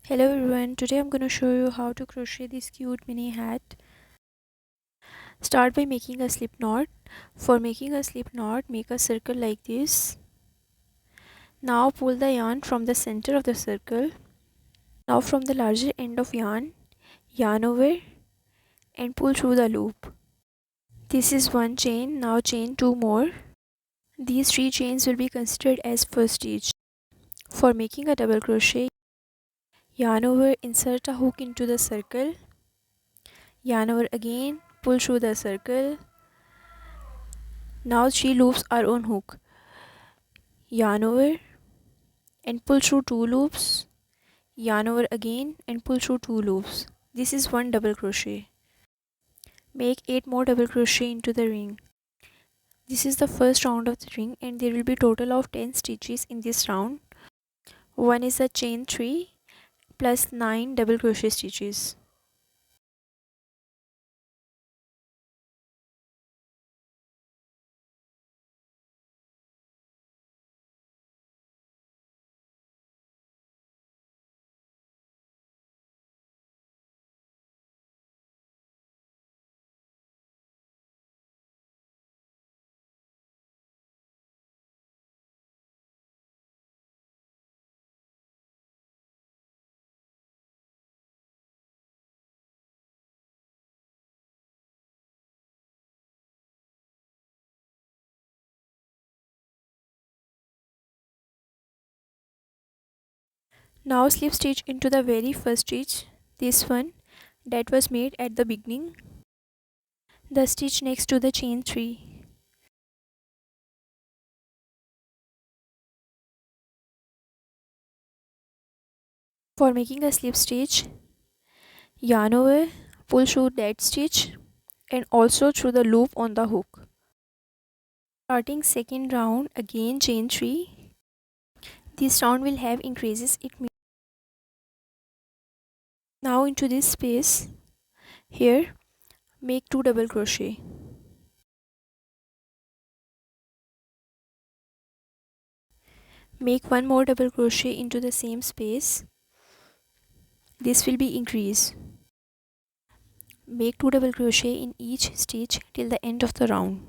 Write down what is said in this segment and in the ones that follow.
Hello everyone, today I'm going to show you how to crochet this cute mini hat. Start by making a slip knot. For making a slip knot, make a circle like this. Now pull the yarn from the center of the circle. Now from the larger end of yarn over and pull through the loop. This is one chain, now chain two more. These three chains will be considered as first stitch. For making a double crochet, yarn over, insert a hook into the circle. Yarn over again, pull through the circle. Now 3 loops are on hook. Yarn over and pull through 2 loops. Yarn over again and pull through 2 loops. This is one double crochet. Make 8 more double crochet into the ring. This is the first round of the ring and there will be total of 10 stitches in this round. One is a chain 3 plus 9 double crochet stitches. Now slip stitch into the very first stitch, this one that was made at the beginning. The stitch next to the chain 3. For making a slip stitch, yarn over, pull through that stitch and also through the loop on the hook. Starting second round, again chain 3. This round will have increases. It means now into this space here make 2 double crochet. Make 1 more double crochet into the same space. This will be increase. Make 2 double crochet in each stitch till the end of the round.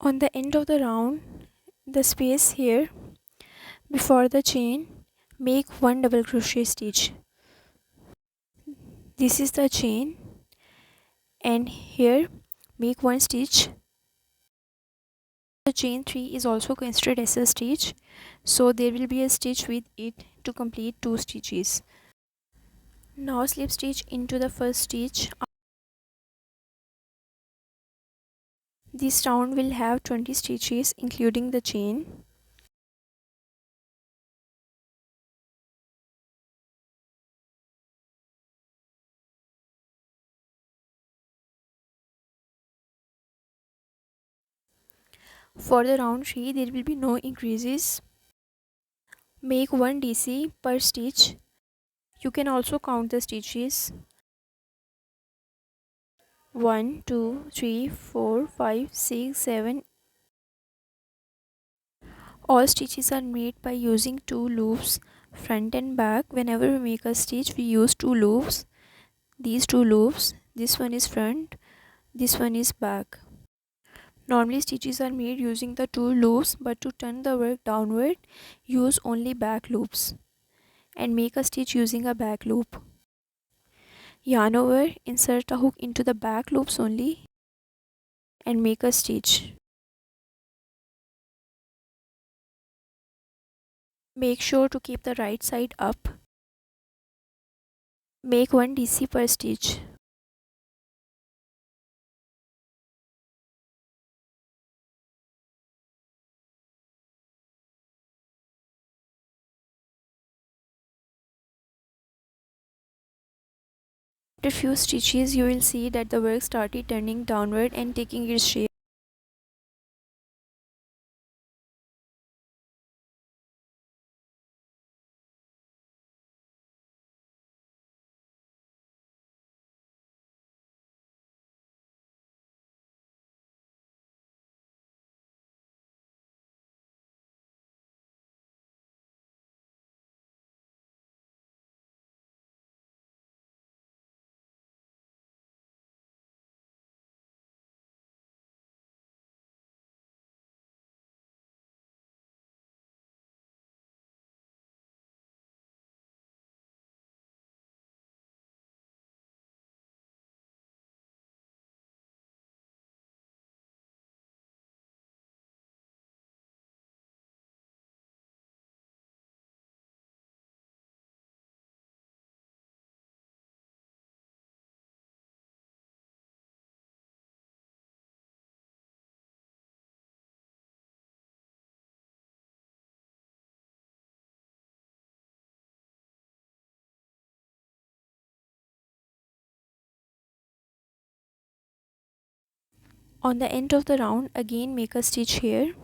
On the end of the round, the space here before the chain, make 1 double crochet stitch. This is the chain and here make 1 stitch. The chain 3 is also considered as a stitch, so there will be a stitch with it to complete 2 stitches. Now slip stitch into the first stitch. This round will have 20 stitches including the chain. For the round 3 there will be no increases. Make 1 DC per stitch. You can also count the stitches. 1 2 3 4 5 6 7. All stitches are made by using two loops, front and back. Whenever we make a stitch, we use two loops. These two loops, this one is front, this one is back. Normally stitches are made using the two loops, but to turn the work downward, use only back loops and make a stitch using a back loop. Yarn over, insert a hook into the back loops only and make a stitch. Make sure to keep the right side up. Make 1 DC per stitch. After few stitches, you will see that the work started turning downward and taking its shape. On the end of the round, again make a stitch here.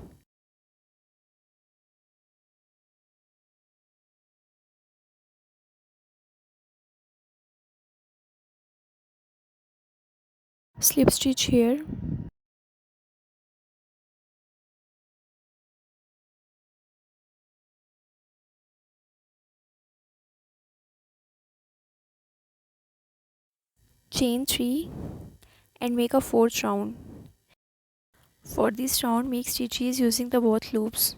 Slip stitch here. Chain 3 and make a fourth round. For this round, make stitches using the both loops.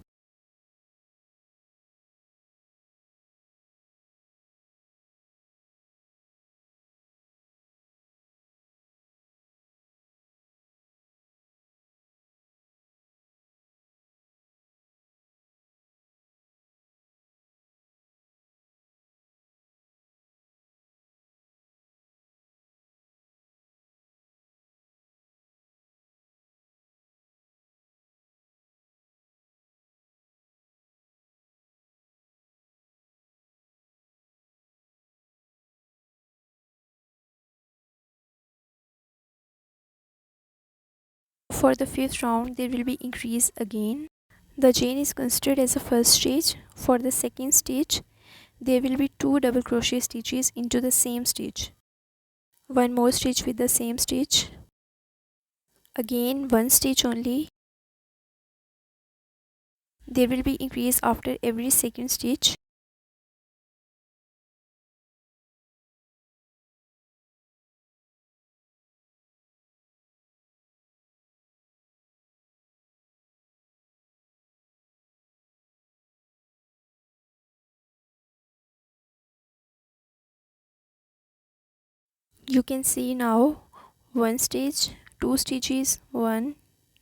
For the fifth round, there will be increase again. The chain is considered as a first stitch. For the second stitch, there will be 2 double crochet stitches into the same stitch. One more stitch with the same stitch. Again, one stitch only. There will be increase after every second stitch. You can see now one stitch, two stitches, 1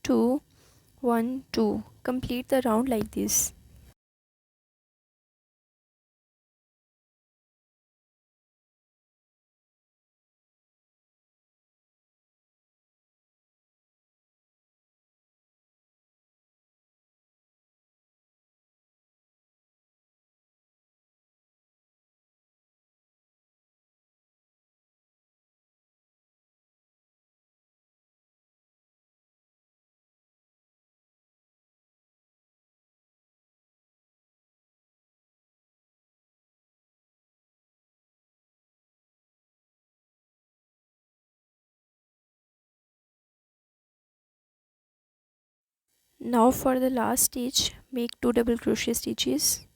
2 1 2. Complete the round like this. Now for the last stitch, make 2 double crochet stitches.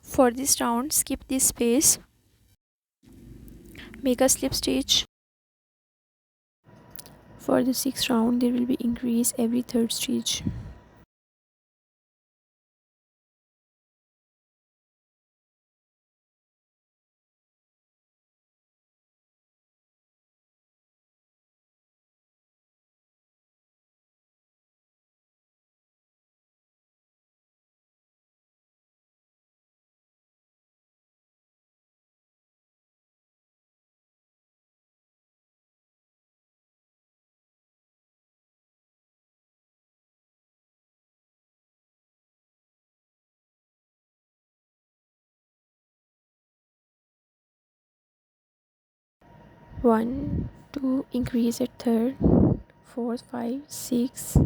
For this round, skip this space, make a slip stitch. For the 6th round, there will be increase every 3rd stitch. One, two, increase at 3rd, 4th, 5, 6.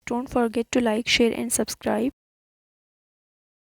Don't forget to like, share and subscribe.